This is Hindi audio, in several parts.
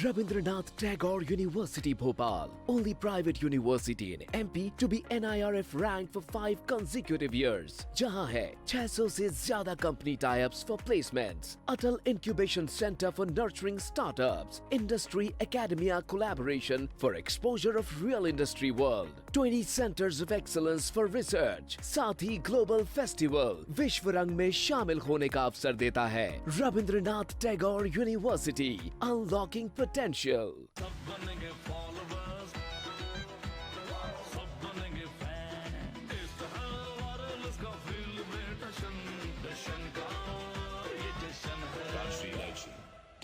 Rabindranath Tagore University Bhopal, only private university in MP to be NIRF ranked for 5 consecutive years. जहां है 600 से ज्यादा company tie-ups for placements, Atal Incubation Center for nurturing startups, Industry Academia collaboration for exposure of real industry world, 20 centers of excellence for research, साथ ही Global Festival विश्व रंग में शामिल होने का अवसर देता है। Rabindranath Tagore university, unlocking potential. सब बनेंगे फॉलोवर्स, सब बनेंगे फैन। इस तरह वायरलेस का फील्ड में जश्न का ये जश्न है। राष्ट्रीय इलायची,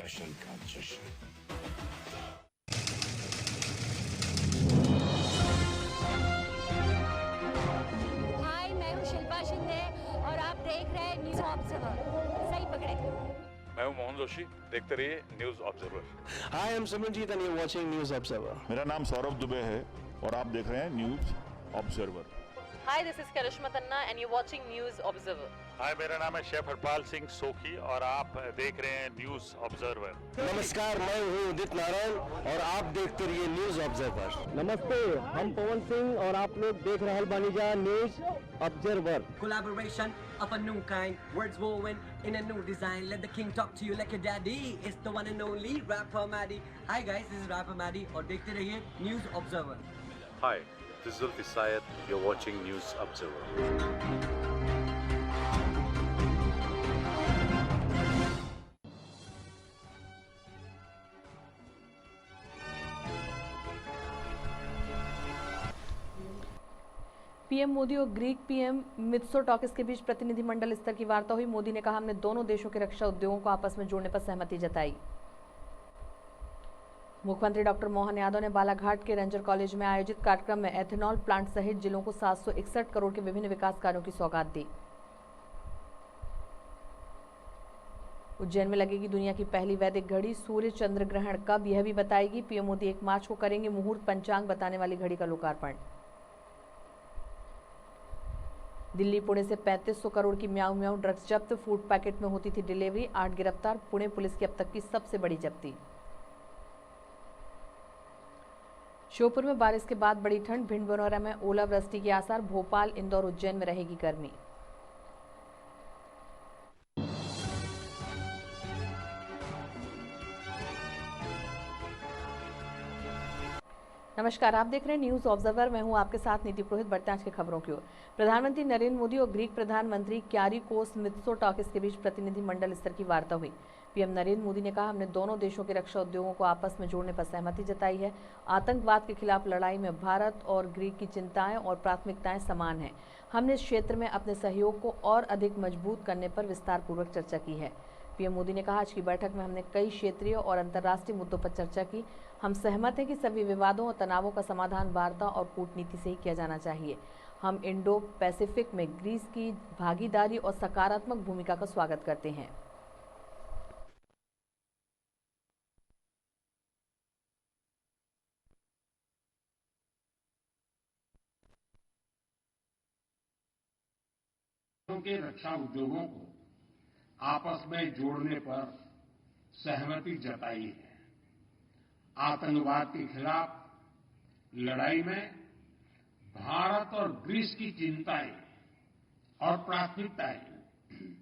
जश्न का जश्न। हाय, मैं हूँ शिल्पा शिंदे और आप देख रहे हैं न्यूज़ ऑब्जर्वर। सही पकड़े। मैं हूं मोहन जोशी, देखते रहिए news observer. Hi, I am Simranjeet and you are watching news observer. मेरा नाम सौरभ दुबे है और आप देख रहे हैं News observer. Hi, this is Karishma Tanna and you watching news Observer. Hi, मेरा नाम है शेफ हरपाल सिंह सोखी और आप देख रहे हैं न्यूज ऑब्जर्वर। नमस्कार, मैं हूँ उदित नारायण और आप देखते रहिए न्यूज़ ऑब्जर्वर। नमस्ते, हम पवन सिंह और आप लोग देख रहे बानीजा News Observer. Collaboration of a new kind, words woven in a new design. Let the king talk to you like your daddy. It's the one and only rapper Maddie. Hi guys, this is rapper Maddie और देखते रहिए News Observer. Hi, this is Zulfi Sayed, you are watching news Observer. PM Modi और ग्रीक पीएम मित्सोटाकिस के बीच प्रतिनिधिमंडल स्तर की वार्ता हुई। मोदी ने कहा, हमने दोनों देशों के रक्षा उद्योगों को आपस में जोड़ने पर सहमति जताई। मुख्यमंत्री डॉक्टर मोहन यादव ने बालाघाट के रंजर कॉलेज में आयोजित कार्यक्रम में एथेनॉल प्लांट सहित जिलों को 761 करोड़ के विभिन्न विकास कार्यों की सौगात दी। उज्जैन में लगेगी दुनिया की पहली वैदिक घड़ी। सूर्य चंद्र ग्रहण कब, यह भी बताएगी। पीएम मोदी 1 मार्च को करेंगे मुहूर्त पंचांग बताने वाली घड़ी का लोकार्पण। दिल्ली पुणे से 3500 करोड़ की म्याऊं म्याऊं ड्रग्स जब्त। फूड पैकेट में होती थी डिलीवरी। 8 गिरफ्तार। पुणे पुलिस की अब तक की सबसे बड़ी जब्ती। श्योपुर में बारिश के बाद बड़ी ठंड। भिंड-बनोरा में ओलावृष्टि के आसार। भोपाल, इंदौर, उज्जैन में रहेगी गर्मी। नमस्कार, आप देख रहे हैं न्यूज़ ऑब्जर्वर। मैं हूं आपके साथ नीति पुरोहित। बढ़ते हैं आज की खबरों की ओर। प्रधानमंत्री नरेंद्र मोदी और ग्रीक प्रधानमंत्री क्यारिकोस मित्सोटाकिस के बीच प्रतिनिधिमंडल स्तर की वार्ता हुई। पीएम नरेंद्र मोदी ने कहा, हमने दोनों देशों के रक्षा उद्योगों को आपस में जोड़ने पर सहमति जताई है। आतंकवाद के खिलाफ लड़ाई में भारत और ग्रीक की चिंताएं और प्राथमिकताएं समान हैं। हमने इस क्षेत्र में अपने सहयोग को और अधिक मजबूत करने पर विस्तार पूर्वक चर्चा की है। पीएम मोदी ने कहा, आज की बैठक में हमने कई क्षेत्रीय और अंतर्राष्ट्रीय मुद्दों पर चर्चा की। हम सहमत हैं कि सभी विवादों और तनावों का समाधान वार्ता और कूटनीति से ही किया जाना चाहिए। हम इंडो पैसिफिक में ग्रीस की भागीदारी और सकारात्मक भूमिका का स्वागत करते हैं। के रक्षा उद्योगों को आपस में जोड़ने पर सहमति जताई है। आतंकवाद के खिलाफ लड़ाई में भारत और ग्रीस की चिंताएं और प्राथमिकताएं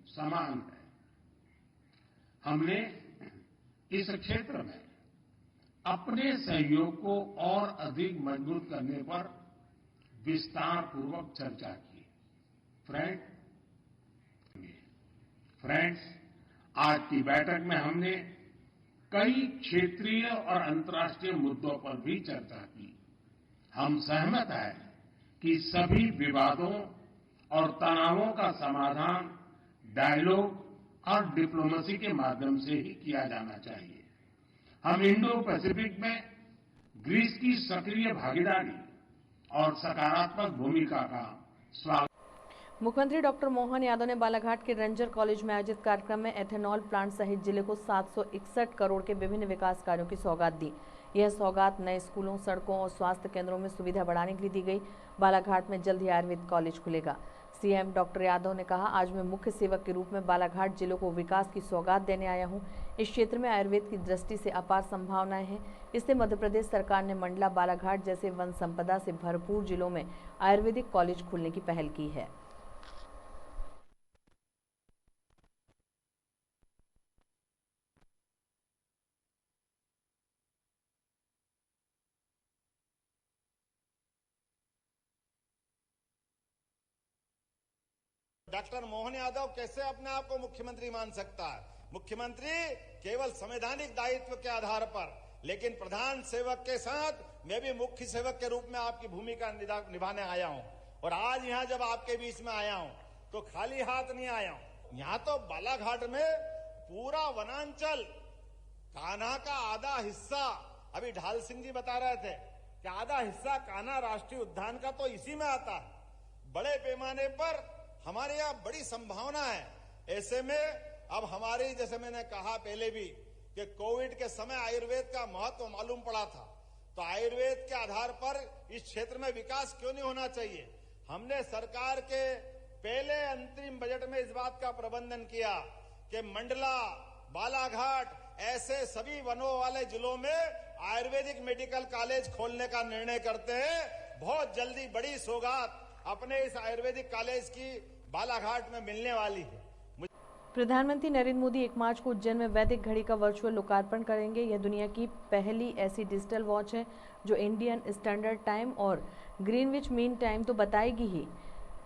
समान है। हमने इस क्षेत्र में अपने सहयोग को और अधिक मजबूत करने पर विस्तार पूर्वक चर्चा की। फ्रेंड्स, आज की बैठक में हमने कई क्षेत्रीय और अंतर्राष्ट्रीय मुद्दों पर भी चर्चा की। हम सहमत हैं कि सभी विवादों और तनावों का समाधान डायलॉग और डिप्लोमेसी के माध्यम से ही किया जाना चाहिए। हम इंडो पैसिफिक में ग्रीस की सक्रिय भागीदारी और सकारात्मक भूमिका का स्वागत। मुख्यमंत्री डॉक्टर मोहन यादव ने बालाघाट के रंजर कॉलेज में आयोजित कार्यक्रम में एथेनॉल प्लांट सहित जिले को 761 करोड़ के विभिन्न विकास कार्यों की सौगात दी। यह सौगात नए स्कूलों, सड़कों और स्वास्थ्य केंद्रों में सुविधा बढ़ाने के लिए दी गई। बालाघाट में जल्द ही आयुर्वेद कॉलेज खुलेगा। सीएम डॉक्टर यादव ने कहा, आज मैं मुख्य सेवक के रूप में बालाघाट जिलों को विकास की सौगात देने आया हूं। इस क्षेत्र में आयुर्वेद की दृष्टि से अपार संभावनाएं हैं। इसलिए मध्य प्रदेश सरकार ने मंडला, बालाघाट जैसे वन संपदा से भरपूर जिलों में आयुर्वेदिक कॉलेज खोलने की पहल की है। डॉक्टर मोहन यादव कैसे अपने आप को मुख्यमंत्री मान सकता है? मुख्यमंत्री केवल संवैधानिक दायित्व के आधार पर, लेकिन प्रधान सेवक के साथ मैं भी मुख्य सेवक के रूप में आपकी भूमिका निभाने आया हूं। और आज यहां जब आपके बीच में आया हूं तो खाली हाथ नहीं आया हूं। यहां तो बालाघाट में पूरा वनांचल, कान्हा का आधा हिस्सा, अभी ढाल सिंह जी बता रहे थे कि आधा हिस्सा कान्हा राष्ट्रीय उद्यान का तो इसी में आता है। बड़े पैमाने पर हमारे यहाँ बड़ी संभावना है। ऐसे में अब हमारी, जैसे मैंने कहा पहले भी, कि कोविड के समय आयुर्वेद का महत्व मालूम पड़ा था, तो आयुर्वेद के आधार पर इस क्षेत्र में विकास क्यों नहीं होना चाहिए। हमने सरकार के पहले अंतरिम बजट में इस बात का प्रबंधन किया कि मंडला, बालाघाट ऐसे सभी वनों वाले जिलों में आयुर्वेदिक मेडिकल कॉलेज खोलने का निर्णय करते हैं। बहुत जल्दी बड़ी सौगात अपने इस आयुर्वेदिक कॉलेज की बालाघाट में मिलने वाली है। प्रधानमंत्री नरेंद्र मोदी 1 मार्च को उज्जैन में वैदिक घड़ी का वर्चुअल लोकार्पण करेंगे। यह दुनिया की पहली ऐसी डिजिटल वॉच है जो इंडियन स्टैंडर्ड टाइम और ग्रीनविच मीन टाइम तो बताएगी ही,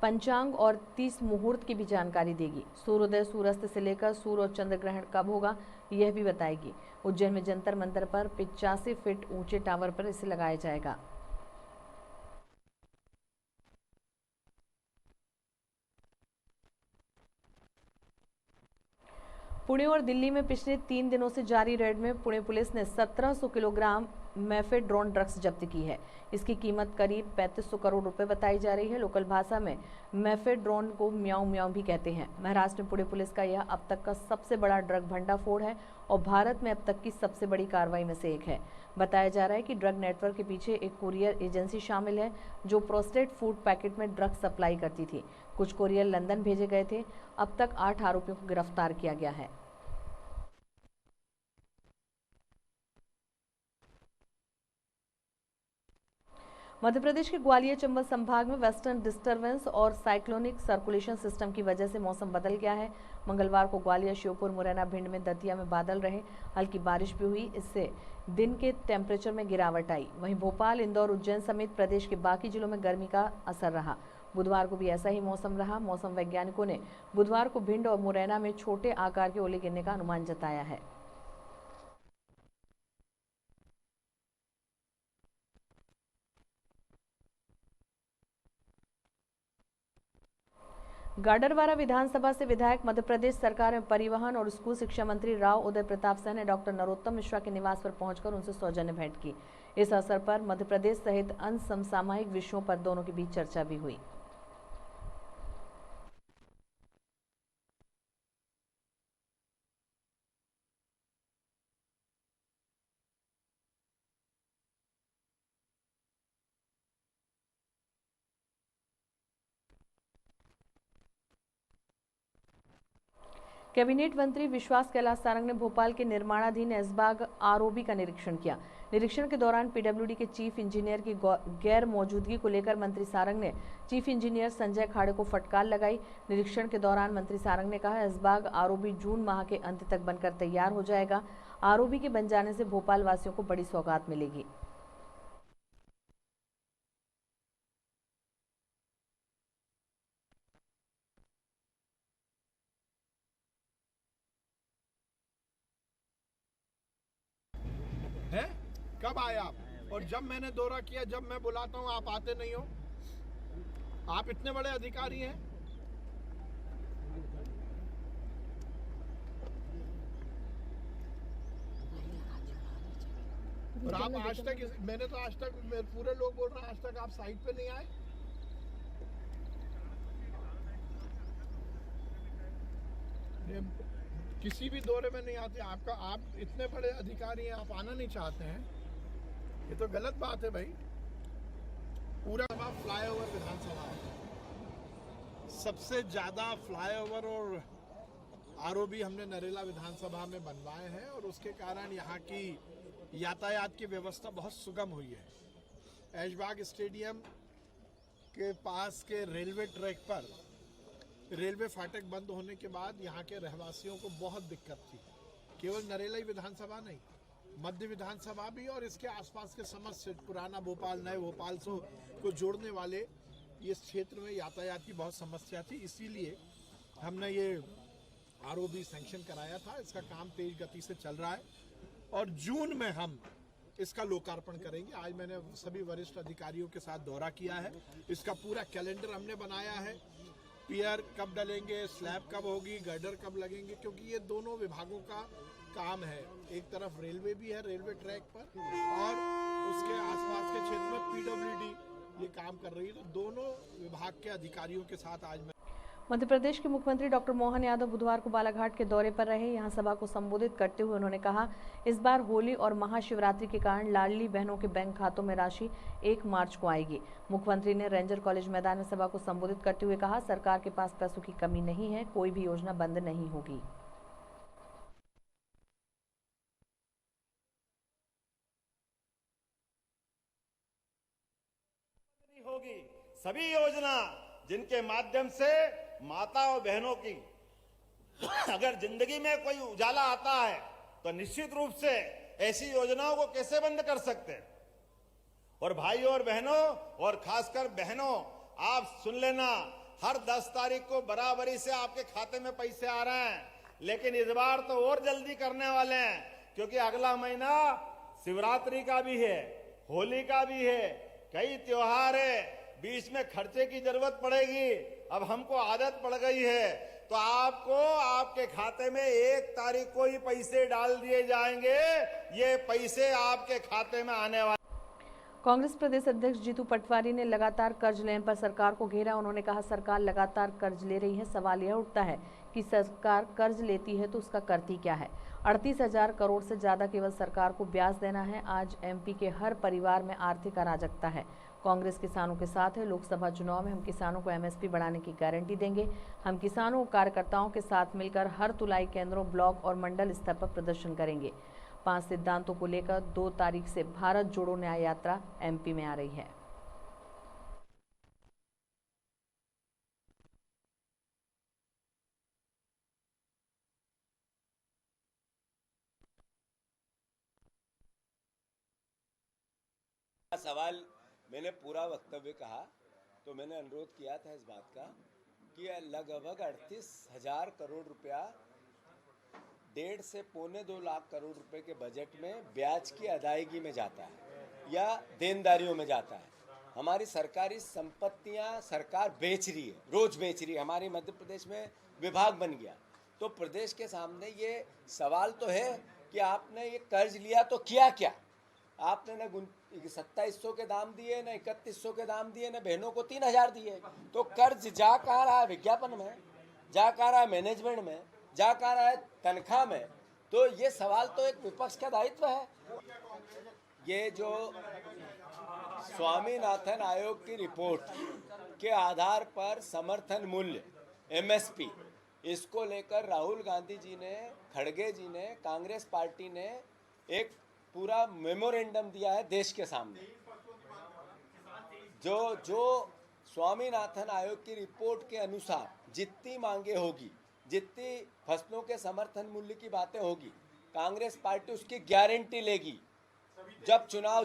पंचांग और 30 मुहूर्त की भी जानकारी देगी। सूर्योदय, सूर्यास्त से लेकर सूर्य और चंद्र ग्रहण कब होगा यह भी बताएगी। उज्जैन में जंतर मंतर पर 85 फीट ऊंचे टावर पर इसे लगाया जाएगा। पुणे और दिल्ली में पिछले 3 दिनों से जारी रेड में पुणे पुलिस ने 1700 किलोग्राम मेफेड्रोन ड्रग्स जब्त की है। इसकी कीमत करीब 3500 करोड़ रुपए बताई जा रही है। लोकल भाषा में मेफेड्रोन को म्याऊ म्याऊ भी कहते हैं। महाराष्ट्र में पुणे पुलिस का यह अब तक का सबसे बड़ा ड्रग भंडाफोड़ है और भारत में अब तक की सबसे बड़ी कार्रवाई में से एक है। बताया जा रहा है कि ड्रग नेटवर्क के पीछे एक कुरियर एजेंसी शामिल है जो प्रोसेस्ड फूड पैकेट में ड्रग सप्लाई करती थी। कुछ कुरियर लंदन भेजे गए थे। अब तक 8 आरोपियों को गिरफ्तार किया गया है। मध्य प्रदेश के ग्वालियर चंबल संभाग में वेस्टर्न डिस्टर्बेंस और साइक्लोनिक सर्कुलेशन सिस्टम की वजह से मौसम बदल गया है। मंगलवार को ग्वालियर, श्योपुर, मुरैना, भिंड में दतिया में बादल रहे। हल्की बारिश भी हुई। इससे दिन के टेम्परेचर में गिरावट आई। वहीं भोपाल, इंदौर, उज्जैन समेत प्रदेश के बाकी जिलों में गर्मी का असर रहा। बुधवार को भी ऐसा ही मौसम रहा। मौसम वैज्ञानिकों ने बुधवार को भिंड और मुरैना में छोटे आकार के ओले गिरने का अनुमान जताया है। गाडरवारा विधानसभा से विधायक मध्य प्रदेश सरकार में परिवहन और स्कूल शिक्षा मंत्री राव उदय प्रताप सिंह ने डॉक्टर नरोत्तम मिश्रा के निवास पर पहुंचकर उनसे सौजन्य भेंट की। इस अवसर पर मध्य प्रदेश सहित अन्य समसामयिक विषयों पर दोनों के बीच चर्चा भी हुई। कैबिनेट मंत्री विश्वास कैलाश सारंग ने भोपाल के निर्माणाधीन ऐशबाग आरओबी का निरीक्षण किया। निरीक्षण के दौरान पीडब्ल्यूडी के चीफ इंजीनियर की गैर मौजूदगी को लेकर मंत्री सारंग ने चीफ इंजीनियर संजय खाड़े को फटकार लगाई। निरीक्षण के दौरान मंत्री सारंग ने कहा, ऐशबाग आरओबी जून माह के अंत तक बनकर तैयार हो जाएगा। आरओबी के बन जाने से भोपाल वासियों को बड़ी सौगात मिलेगी। है? कब आए आप? और जब मैंने दौरा किया, जब मैं बुलाता हूं आप आते नहीं हो। आप इतने बड़े अधिकारी हैं। और आप आज तक, मैंने तो आज तक, पूरे लोग बोल रहे हैं आज तक आप साइट पे नहीं आए। किसी भी दौरे में नहीं आते। आपका, आप इतने बड़े अधिकारी हैं, आप आना नहीं चाहते हैं, ये तो गलत बात है भाई। पूरा फ्लाईओवर विधानसभा सबसे ज़्यादा फ्लाईओवर और आरओबी हमने नरेला विधानसभा में बनवाए हैं और उसके कारण यहाँ की यातायात की व्यवस्था बहुत सुगम हुई है। ऐशबाग स्टेडियम के पास के रेलवे ट्रैक पर रेलवे फाटक बंद होने के बाद यहाँ के रहवासियों को बहुत दिक्कत थी। केवल नरेला ही विधानसभा नहीं, मध्य विधानसभा भी और इसके आसपास के समस्त पुराना भोपाल नए भोपाल को जोड़ने वाले इस क्षेत्र में यातायात की बहुत समस्या थी। इसीलिए हमने ये आरओबी सैंक्शन कराया था। इसका काम तेज गति से चल रहा है और जून में हम इसका लोकार्पण करेंगे। आज मैंने सभी वरिष्ठ अधिकारियों के साथ दौरा किया है। इसका पूरा कैलेंडर हमने बनाया है। पियर कब डलेंगे, स्लैब कब होगी, गर्डर कब लगेंगे, क्योंकि ये दोनों विभागों का काम है। एक तरफ रेलवे भी है रेलवे ट्रैक पर और उसके आसपास के क्षेत्र में पीडब्ल्यूडी ये काम कर रही है। तो दोनों विभाग के अधिकारियों के साथ आज मैं मध्य प्रदेश के मुख्यमंत्री डॉक्टर मोहन यादव बुधवार को बालाघाट के दौरे पर रहे। यहां सभा को संबोधित करते हुए उन्होंने कहा, इस बार होली और महाशिवरात्रि के कारण लाडली बहनों के बैंक खातों में राशि 1 मार्च को आएगी। मुख्यमंत्री ने रेंजर कॉलेज मैदान में सभा को संबोधित करते हुए कहा, सरकार के पास पैसों की कमी नहीं है, कोई भी योजना बंद नहीं होगी। होगी सभी योजना जिनके माध्यम से माता और बहनों की अगर जिंदगी में कोई उजाला आता है तो निश्चित रूप से ऐसी योजनाओं को कैसे बंद कर सकते हैं। और भाइयों और बहनों और खासकर बहनों, आप सुन लेना, हर 10 तारीख को बराबरी से आपके खाते में पैसे आ रहे हैं, लेकिन इस बार तो और जल्दी करने वाले हैं, क्योंकि अगला महीना शिवरात्रि का भी है, होली का भी है, कई त्योहार है, बीच में खर्चे की जरूरत पड़ेगी। अब हमको आदत पड़ गई है तो आपको आपके खाते में 1 तारीख को ही पैसे डाल दिए जाएंगे। ये पैसे आपके खाते में आने वाले। कांग्रेस प्रदेश अध्यक्ष जीतू पटवारी ने लगातार कर्ज लेने पर सरकार को घेरा। उन्होंने कहा, सरकार लगातार कर्ज ले रही है। सवाल यह उठता है कि सरकार कर्ज लेती है तो उसका करती क्या है। 38,000 करोड़ से ज्यादा केवल सरकार को ब्याज देना है। आज एमपी के हर परिवार में आर्थिक अराजकता है। कांग्रेस किसानों के साथ है। लोकसभा चुनाव में हम किसानों को एमएसपी बढ़ाने की गारंटी देंगे। हम किसानों कार्यकर्ताओं के साथ मिलकर हर तुलाई केंद्रों, ब्लॉक और मंडल स्तर पर प्रदर्शन करेंगे। 5 सिद्धांतों को लेकर 2 तारीख से भारत जोड़ो न्याय यात्रा एमपी में आ रही है। सवाल मैंने पूरा वक्तव्य कहा तो मैंने अनुरोध किया था इस बात का कि लगभग 38,000 करोड़ रुपया 1.5 से 1.25 लाख करोड़ रुपए के बजट में ब्याज की अदायगी में जाता है या देनदारियों में जाता है। हमारी सरकारी संपत्तियां सरकार बेच रही है, रोज बेच रही है। हमारे मध्य प्रदेश में विभाग बन गया तो प्रदेश के सामने ये सवाल तो है कि आपने ये कर्ज लिया तो किया क्या। आपने न 2700 के दाम दिए, न 3100 के दाम दिए, न बहनों को 3,000 दिए। तो कर्ज जा कहाँ रहा है? विज्ञापन में, जा कहाँ रहा है? मैनेजमेंट में, जा कहाँ रहा है? तनख्वाह में। तो ये सवाल तो एक विपक्ष का दायित्व है। ये जो स्वामीनाथन आयोग की रिपोर्ट के आधार पर समर्थन मूल्य एमएसपी, इसको लेकर राहुल गांधी जी ने, खड़गे जी ने, कांग्रेस पार्टी ने एक पूरा मेमोरेंडम दिया है देश के सामने। जो स्वामीनाथन आयोग की रिपोर्ट के अनुसार जितनी मांगे होगी, जितनी फसलों के समर्थन मूल्य की बातें होगी, कांग्रेस पार्टी उसकी गारंटी लेगी जब चुनाव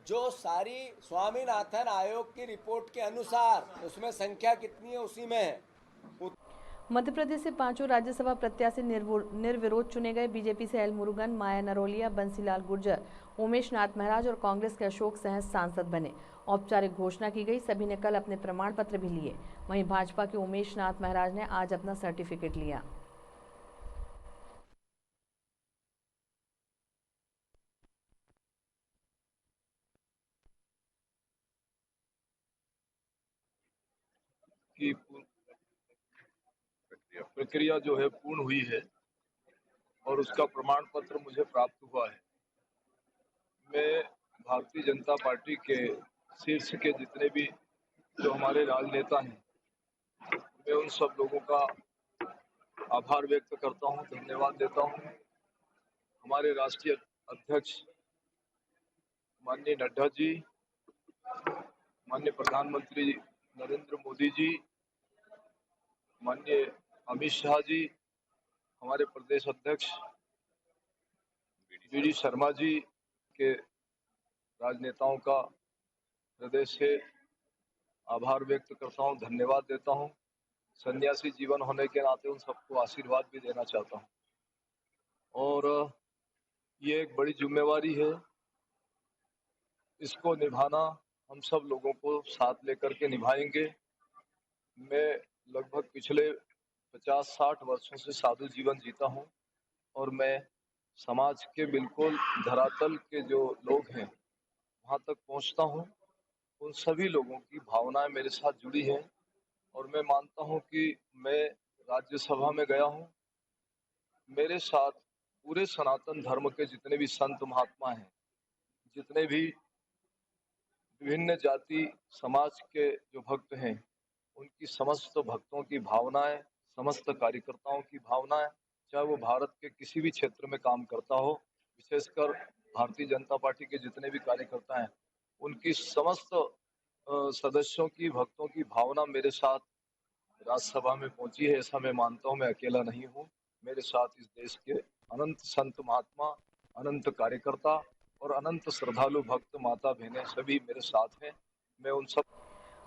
जो सारी स्वामीनाथन आयोग की रिपोर्ट के अनुसार, उसमें संख्या कितनी है उसी में है। मध्य प्रदेश से 5 राज्यसभा प्रत्याशी निर्विरोध चुने गए। बीजेपी से एल मुरुगन, माया नरोलिया, बंसीलाल गुर्जर, उमेश नाथ महराज और कांग्रेस के अशोक सहज सांसद बने। औपचारिक घोषणा की गई। सभी ने कल अपने प्रमाण पत्र भी लिए। वहीं भाजपा के उमेश नाथ महराज ने आज अपना सर्टिफिकेट लिया। की प्रक्रिया जो है पूर्ण हुई है और उसका प्रमाण पत्र मुझे प्राप्त हुआ है। मैं भारतीय जनता पार्टी के शीर्ष के जितने भी जो हमारे राजनेता हैं मैं उन सब लोगों का आभार व्यक्त करता हूं, धन्यवाद देता हूं। हमारे राष्ट्रीय अध्यक्ष माननीय नड्डा जी, माननीय प्रधानमंत्री नरेंद्र मोदी जी, माननीय अमित शाह जी, हमारे प्रदेश अध्यक्ष वी डी शर्मा जी के राजनेताओं का हृदय से आभार व्यक्त करता हूं, धन्यवाद देता हूं। सन्यासी जीवन होने के नाते उन सबको आशीर्वाद भी देना चाहता हूं और ये एक बड़ी जिम्मेवारी है, इसको निभाना हम सब लोगों को साथ लेकर के निभाएंगे। मैं लगभग पिछले 50-60 वर्षों से साधु जीवन जीता हूं और मैं समाज के बिल्कुल धरातल के जो लोग हैं वहां तक पहुंचता हूं। उन सभी लोगों की भावनाएं मेरे साथ जुड़ी हैं और मैं मानता हूं कि मैं राज्यसभा में गया हूं, मेरे साथ पूरे सनातन धर्म के जितने भी संत महात्मा हैं, जितने भी विभिन्न जाति समाज के जो भक्त हैं, उनकी समस्त भक्तों की भावनाएं, समस्त कार्यकर्ताओं की भावनाएं, चाहे वो भारत के किसी भी क्षेत्र में काम करता हो, विशेषकर भारतीय जनता पार्टी के जितने भी कार्यकर्ता हैं, उनकी समस्त सदस्यों की, भक्तों की भावना मेरे साथ राज्यसभा में पहुंची है। ऐसा मैं मानता हूं, मैं अकेला नहीं हूं। मेरे साथ इस देश के अनंत संत महात्मा, अनंत कार्यकर्ता और अनंत श्रद्धालु भक्त माता बहनें सभी मेरे साथ हैं। मैं उन सब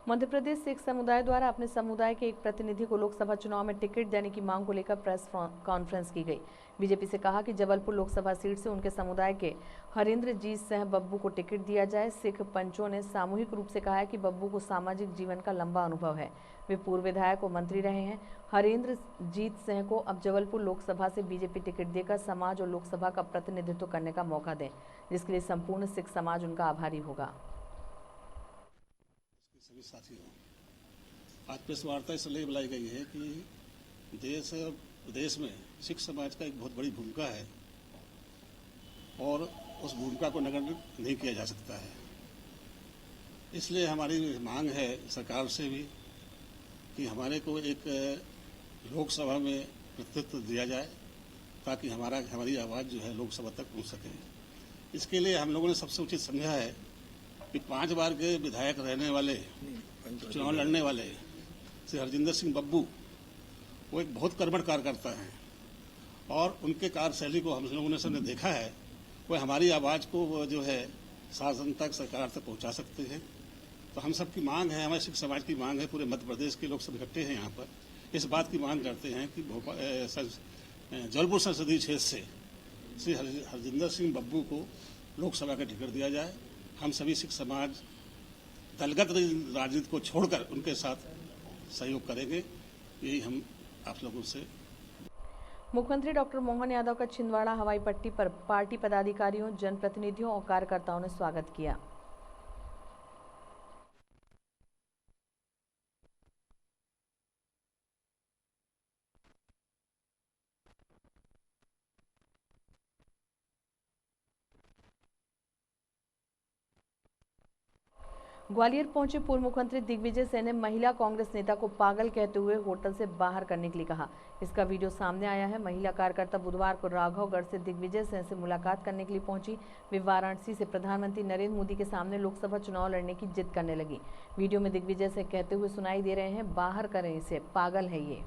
मध्य प्रदेश सिख समुदाय द्वारा अपने समुदाय के एक प्रतिनिधि को लोकसभा चुनाव में टिकट देने की मांग को लेकर प्रेस कॉन्फ्रेंस की गई। बीजेपी से कहा कि जबलपुर लोकसभा सीट से उनके समुदाय के हरेंद्रजीत सिंह बब्बू को टिकट दिया जाए। सिख पंचों ने सामूहिक रूप से कहा है कि बब्बू को सामाजिक जीवन का लंबा अनुभव है, वे पूर्व विधायक और मंत्री रहे हैं। हरेंद्रजीत सिंह को अब जबलपुर लोकसभा से बीजेपी टिकट देकर समाज और लोकसभा का प्रतिनिधित्व करने का मौका दें, जिसके लिए संपूर्ण सिख समाज उनका आभारी होगा। सभी साथियों, आज प्रेस वार्ता इसलिए बुलाई गई है कि देश में सिख समाज का एक बहुत बड़ी भूमिका है और उस भूमिका को नगण्य नहीं किया जा सकता है। इसलिए हमारी मांग है सरकार से भी कि हमारे को एक लोकसभा में प्रतिनिधित्व दिया जाए ताकि हमारी आवाज़ जो है लोकसभा तक पहुंच सके। इसके लिए हम लोगों ने सबसे उचित समझा है कि 5 बार के विधायक रहने वाले, चुनाव लड़ने वाले श्री हरजिंदर सिंह बब्बू, वो एक बहुत कर्मठ कार्यकर्ता हैं और उनके कार्यशैली को हम लोगों ने सबने देखा है। वो हमारी आवाज़ को वो जो है शासन तक, सरकार तक पहुंचा सकते हैं। तो हम सब की मांग है, हमारे सिख समाज की मांग है, पूरे मध्य प्रदेश के लोग सब इकट्ठे हैं यहाँ पर, इस बात की मांग करते हैं कि जबलपुर संसदीय क्षेत्र से श्री हरजिंदर सिंह बब्बू को लोकसभा का टिकट दिया जाए। हम सभी सिख समाज दलगत राजनीति को छोड़कर उनके साथ सहयोग करेंगे, यही हम आप लोगों से। मुख्यमंत्री डॉक्टर मोहन यादव का छिंदवाड़ा हवाई पट्टी पर पार्टी पदाधिकारियों, जनप्रतिनिधियों और कार्यकर्ताओं ने स्वागत किया। ग्वालियर पहुंचे पूर्व मुख्यमंत्री दिग्विजय सिंह ने महिला कांग्रेस नेता को पागल कहते हुए होटल से बाहर करने के लिए कहा। इसका वीडियो सामने आया है। महिला कार्यकर्ता बुधवार को राघवगढ़ से दिग्विजय सिंह से मुलाकात करने के लिए पहुंची। वे वाराणसी से प्रधानमंत्री नरेंद्र मोदी के सामने लोकसभा चुनाव लड़ने की जिद करने लगी। वीडियो में दिग्विजय सिंह कहते हुए सुनाई दे रहे हैं, बाहर करें इसे, पागल है ये।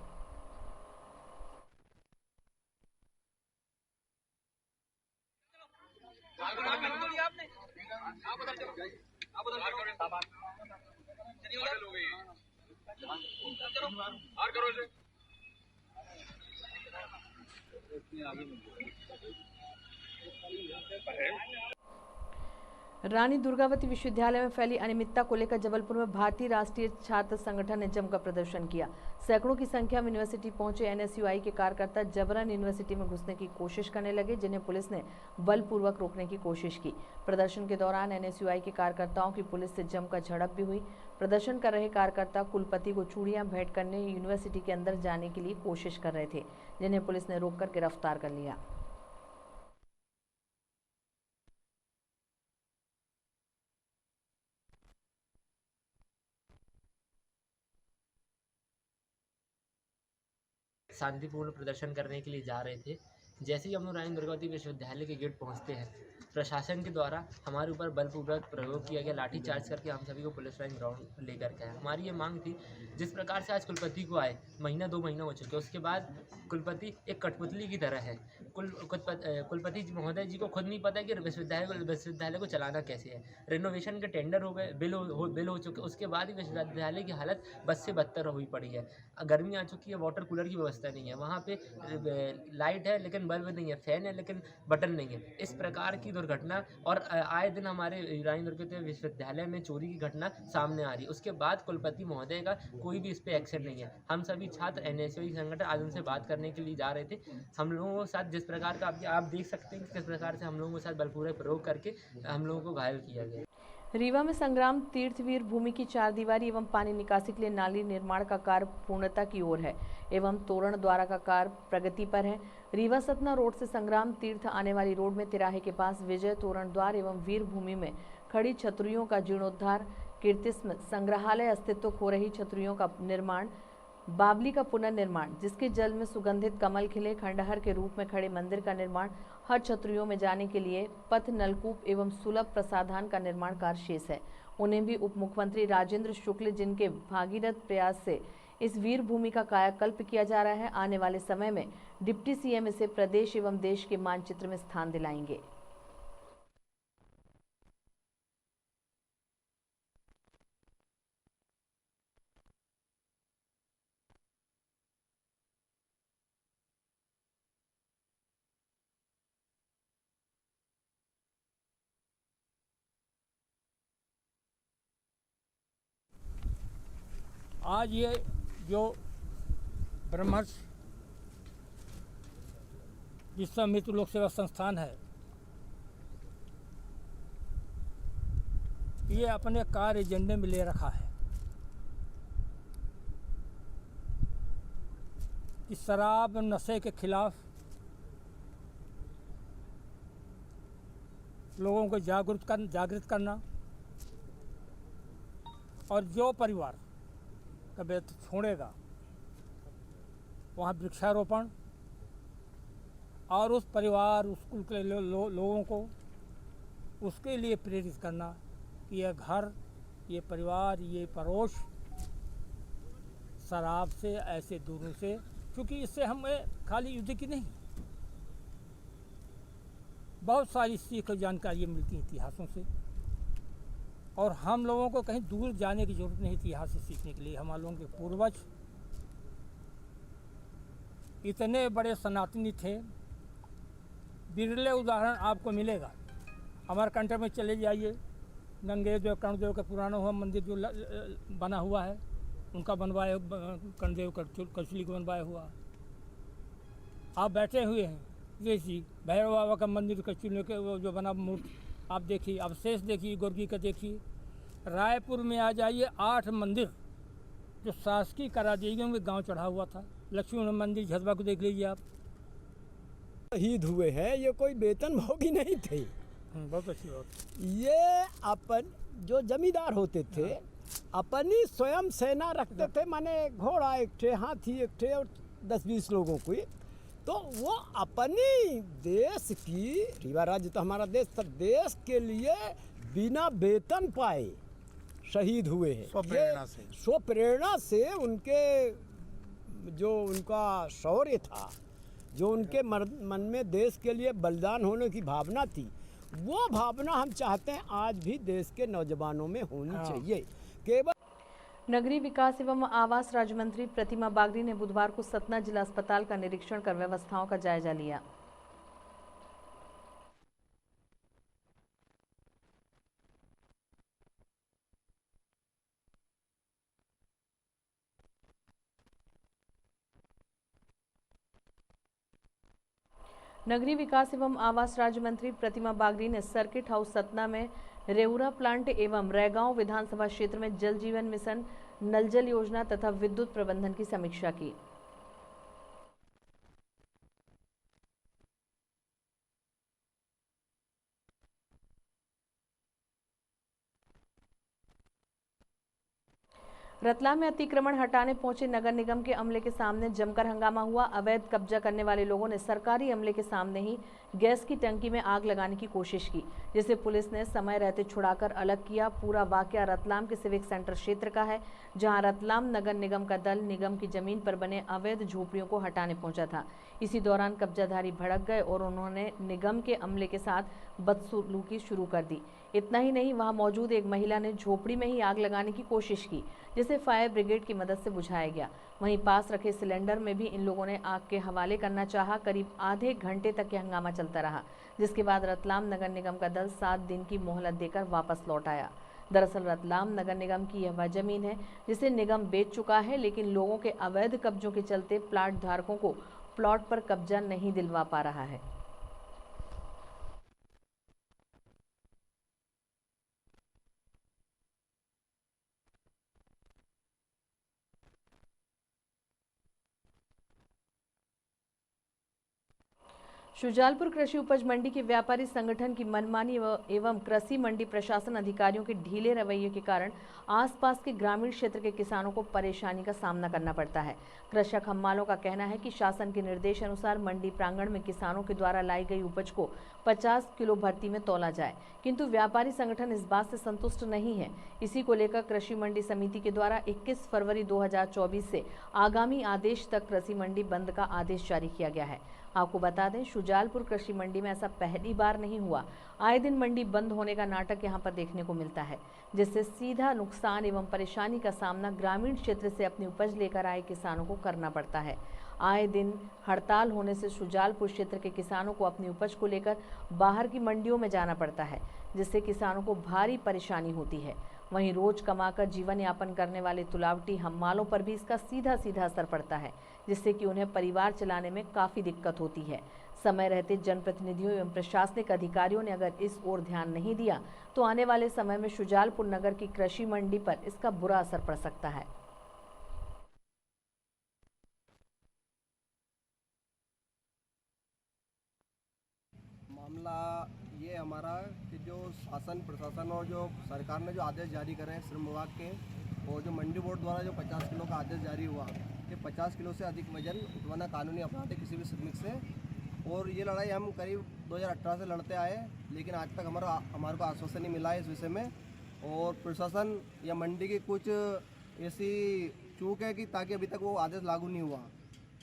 रानी दुर्गावती विश्वविद्यालय में फैली अनियमितता को लेकर जबलपुर में भारतीय राष्ट्रीय छात्र संगठन ने जमकर प्रदर्शन किया। सैकड़ों की संख्या में यूनिवर्सिटी पहुंचे एनएसयूआई के कार्यकर्ता जबरन यूनिवर्सिटी में घुसने की कोशिश करने लगे, जिन्हें पुलिस ने बलपूर्वक रोकने की कोशिश की। प्रदर्शन के दौरान एनएसयूआई के कार्यकर्ताओं की पुलिस से जमकर झड़प भी हुई। प्रदर्शन कर रहे कार्यकर्ता कुलपति को चूड़ियां भेंट करने यूनिवर्सिटी के अंदर जाने के लिए कोशिश कर रहे थे, जिन्हें पुलिस ने रोककर गिरफ्तार कर लिया। शांतिपूर्ण प्रदर्शन करने के लिए जा रहे थे। जैसे ही हम लोग रानी दुर्गावती विश्वविद्यालय के गेट पहुंचते हैं, प्रशासन के द्वारा हमारे ऊपर बलपूर्वक प्रयोग किया गया, लाठीचार्ज करके हम सभी को पुलिस लाइन ग्राउंड लेकर गए। हमारी ये मांग थी, जिस प्रकार से आज कुलपति को आए महीना 2 महीना हो चुके, उसके बाद कुलपति एक कठपुतली की तरह है। कुलपति महोदय जी को खुद नहीं पता है कि विश्वविद्यालय को चलाना कैसे है। रिनोवेशन के टेंडर हो गए, बिल हो चुके, उसके बाद ही विश्वविद्यालय की हालत बद से बदतर हुई पड़ी है। गर्मी आ चुकी है, वाटर कूलर की व्यवस्था नहीं है, वहाँ पे लाइट है लेकिन बल्ब नहीं है, फैन है लेकिन बटन नहीं है। इस प्रकार की दुर्घटना और आए दिन हमारे रानी दुर्गावती विश्वविद्यालय में चोरी की घटना सामने आ रही है। उसके बाद कुलपति महोदय का कोई भी इस पे एक्शन नहीं है। हम सभी छात्र एनएसयूई संगठन आज उनसे बात करने के लिए जा रहे थे। हम लोगों के साथ जिस प्रकार का आप देख सकते हैं कि किस प्रकार से हम लोगों के साथ बलपूर्वक प्रयोग करके हम लोगों को घायल किया गया। रीवा में संग्राम तीर्थवीर भूमि की 4 दीवारी एवं पानी निकासी के लिए नाली निर्माण का कार्य पूर्णता की ओर है एवं तोरण द्वारा का कार्य प्रगति पर है। रीवा सतना रोड से संग्राम तीर्थ आने वाली रोड में तिराहे के पास विजय तोरण द्वार एवं वीर भूमि में खड़ी छतरियों का जीर्णोद्धार, कीर्तिस्मृत संग्रहालय अस्तित्व खो रही छतरियों का निर्माण, बावली का पुनर्निर्माण, जिसके जल में सुगंधित कमल खिले, खंडहर के रूप में खड़े मंदिर का निर्माण, हर छतरियों में जाने के लिए पथ, नलकूप एवं सुलभ प्रसाधान का निर्माण कार्य शेष है। उन्हें भी उप मुख्यमंत्री राजेंद्र शुक्ल, जिनके भागीरथ प्रयास से इस वीर भूमि का कायाकल्प किया जा रहा है, आने वाले समय में डिप्टी सीएम इसे प्रदेश एवं देश के मानचित्र में स्थान दिलाएंगे। आज ये जो ब्रह्मर्ष विश्वामित्र लोक सेवा संस्थान है, ये अपने कार्य एजेंडे में ले रखा है कि शराब नशे के खिलाफ लोगों को जागृत करना और जो परिवार कभी छोड़ेगा वहाँ वृक्षारोपण और उस परिवार उस कुल के लोगों को उसके लिए प्रेरित करना कि यह घर, ये परिवार, ये पड़ोस शराब से ऐसे दूरों से, क्योंकि इससे हमें खाली युद्ध की नहीं, बहुत सारी सीख जानकारियाँ मिलती हैं इतिहासों से, और हम लोगों को कहीं दूर जाने की जरूरत नहीं इतिहास से सीखने के लिए। हम लोगों के पूर्वज इतने बड़े सनातनी थे, बिरले उदाहरण आपको मिलेगा। अमरकंटक में चले जाइए, गंगेश देव कर्णदेव का पुराना हुआ मंदिर जो बना हुआ है, उनका बनवाया, कर्णदेव कचली को बनवाया हुआ। आप बैठे हुए हैं जैसी भैरव बाबा का मंदिर कचली के जो बना मूर्ति आप देखिए, अवशेष देखिए, गोरगी का देखिए। रायपुर में आ जाइए, 8 मंदिर जो शासकीय करा दिए गए, उनके गांव चढ़ा हुआ था। लक्ष्मी मंदिर झजबा को देख लीजिए आप। शहीद हुए हैं, ये कोई वेतन भोगी नहीं थे। बहुत अच्छी बात। ये अपन जो जमींदार होते थे अपनी स्वयं सेना रखते थे, माने घोड़ा एक थे, हाथी एक थे और 10-20 लोगों को, तो वो अपनी देश की, रीवा राज्य तो हमारा देश था, देश के लिए बिना वेतन पाए शहीद हुए हैं। स्वप्रेरणा से उनके जो उनका शौर्य था, जो उनके मन में देश के लिए बलिदान होने की भावना थी, वो भावना हम चाहते हैं आज भी देश के नौजवानों में होनी चाहिए। केवल नगरीय विकास एवं आवास राज्य मंत्री प्रतिमा बागरी ने बुधवार को सतना जिला अस्पताल का निरीक्षण कर व्यवस्थाओं का जायजा लिया। नगरीय विकास एवं आवास राज्य मंत्री प्रतिमा बागरी ने सर्किट हाउस सतना में रेउरा प्लांट एवं रैगांव विधानसभा क्षेत्र में जल जीवन मिशन, नल जल योजना तथा विद्युत प्रबंधन की समीक्षा की। रतलाम में अतिक्रमण हटाने पहुंचे नगर निगम के अमले के सामने जमकर हंगामा हुआ। अवैध कब्जा करने वाले लोगों ने सरकारी अमले के सामने ही गैस की टंकी में आग लगाने की कोशिश की, जिसे पुलिस ने समय रहते छुड़ाकर अलग किया। पूरा वाकया रतलाम के सिविक सेंटर क्षेत्र का है, जहां रतलाम नगर निगम का दल निगम की जमीन पर बने अवैध झोपड़ियों को हटाने पहुंचा था। इसी दौरान कब्जाधारी भड़क गए और उन्होंने निगम के अमले के साथ बदसलूकी शुरू कर दी। इतना ही नहीं, वहां मौजूद एक महिला ने झोपड़ी में ही आग लगाने की कोशिश की, जिसे फायर ब्रिगेड की मदद से बुझाया गया। वहीं पास रखे सिलेंडर में भी इन लोगों ने आग के हवाले करना चाहा। करीब आधे घंटे तक यह हंगामा चलता रहा, जिसके बाद रतलाम नगर निगम का दल 7 दिन की मोहलत देकर वापस लौट आया। दरअसल रतलाम नगर निगम की यह वह जमीन है जिसे निगम बेच चुका है, लेकिन लोगों के अवैध कब्जों के चलते प्लाट धारकों को प्लॉट पर कब्जा नहीं दिलवा पा रहा है। शुजालपुर कृषि उपज मंडी के व्यापारी संगठन की मनमानी एवं कृषि मंडी प्रशासन अधिकारियों के ढीले रवैये के कारण आसपास के ग्रामीण क्षेत्र के किसानों को परेशानी का सामना करना पड़ता है। कृषक हम्मालों का कहना है कि शासन के निर्देश अनुसार मंडी प्रांगण में किसानों के द्वारा लाई गई उपज को 50 किलो भर्ती में तौला जाए, किंतु व्यापारी संगठन इस बात से संतुष्ट नहीं है। इसी को लेकर कृषि मंडी समिति के द्वारा 21 फरवरी 2024 से आगामी आदेश तक कृषि मंडी बंद का आदेश जारी किया गया है। आपको बता दें, शुजालपुर कृषि मंडी में ऐसा पहली बार नहीं हुआ। आए दिन मंडी बंद होने का नाटक यहां पर देखने को मिलता है, जिससे सीधा नुकसान एवं परेशानी का सामना ग्रामीण क्षेत्र से अपनी उपज लेकर आए किसानों को करना पड़ता है। आए दिन हड़ताल होने से शुजालपुर क्षेत्र के किसानों को अपनी उपज को लेकर बाहर की मंडियों में जाना पड़ता है, जिससे किसानों को भारी परेशानी होती है। वहीं रोज कमाकर जीवन यापन करने वाले तुलावटी हम्मालों पर भी इसका सीधा असर पड़ता है, जिससे कि उन्हें परिवार चलाने में काफ़ी दिक्कत होती है। समय रहते जनप्रतिनिधियों एवं प्रशासनिक अधिकारियों ने अगर इस ओर ध्यान नहीं दिया तो आने वाले समय में शुजालपुर नगर की कृषि मंडी पर इसका बुरा असर पड़ सकता है। मामला ये हमारा कि जो शासन प्रशासन और जो सरकार ने जो आदेश जारी करे हैं श्रम विभाग के, और जो मंडी बोर्ड द्वारा जो 50 किलो का आदेश जारी हुआ कि 50 किलो से अधिक वजन उठवाना कानूनी अपराध है किसी भी श्रमिक से। और ये लड़ाई हम करीब 2018 से लड़ते आए, लेकिन आज तक हमारे को आश्वासन नहीं मिला है इस विषय में। और प्रशासन या मंडी की कुछ ऐसी चूक है कि ताकि अभी तक वो आदेश लागू नहीं हुआ।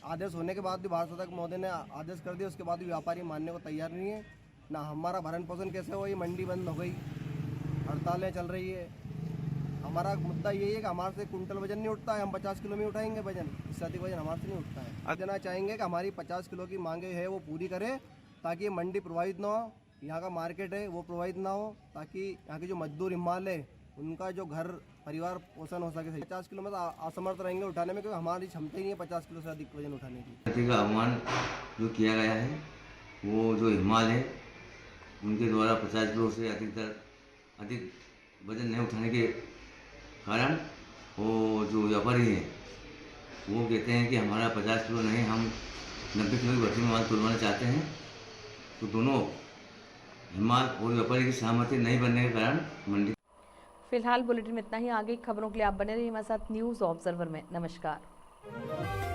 आदेश होने के बाद भी भारत शासक महोदय ने आदेश कर दिया, उसके बाद भी व्यापारी मानने को तैयार नहीं है। ना हमारा भरण पोषण कैसे हो, ये मंडी बंद हो गई, हड़तालें चल रही है। हमारा मुद्दा यही है कि हमारे से कुंटल वजन नहीं उठता है, हम 50 किलो में उठाएंगे वजन, इससे अधिक वजन हमारे से नहीं उठता है। आज देना चाहेंगे कि हमारी 50 किलो की मांगे है वो पूरी करें, ताकि ये मंडी प्रभावित ना हो, यहाँ का मार्केट है वो प्रभावित ना हो, ताकि यहाँ के जो मजदूर हिमाल है उनका जो घर परिवार पोषण हो सके। 50 किलो में तो असमर्थ रहेंगे उठाने में, क्योंकि हमारी क्षमता ही नहीं है 50 किलो से अधिक वजन उठाने की। का आह्वान जो किया गया है वो जो हिमाल है उनके द्वारा 50 किलो से अधिक वजन नहीं उठाने के कारण वो जो व्यापारी है वो कहते हैं कि हमारा 50 किलो नहीं, हम 90 किलो की भर्ती में माल तुलवाना चाहते हैं। तो दोनों हिमाल और व्यापारी की सहमति नहीं बनने के कारण मंडी। फिलहाल बुलेटिन में इतना ही। आगे खबरों के लिए आप बने रहिए हमारे साथ न्यूज़ ऑब्जर्वर में। नमस्कार।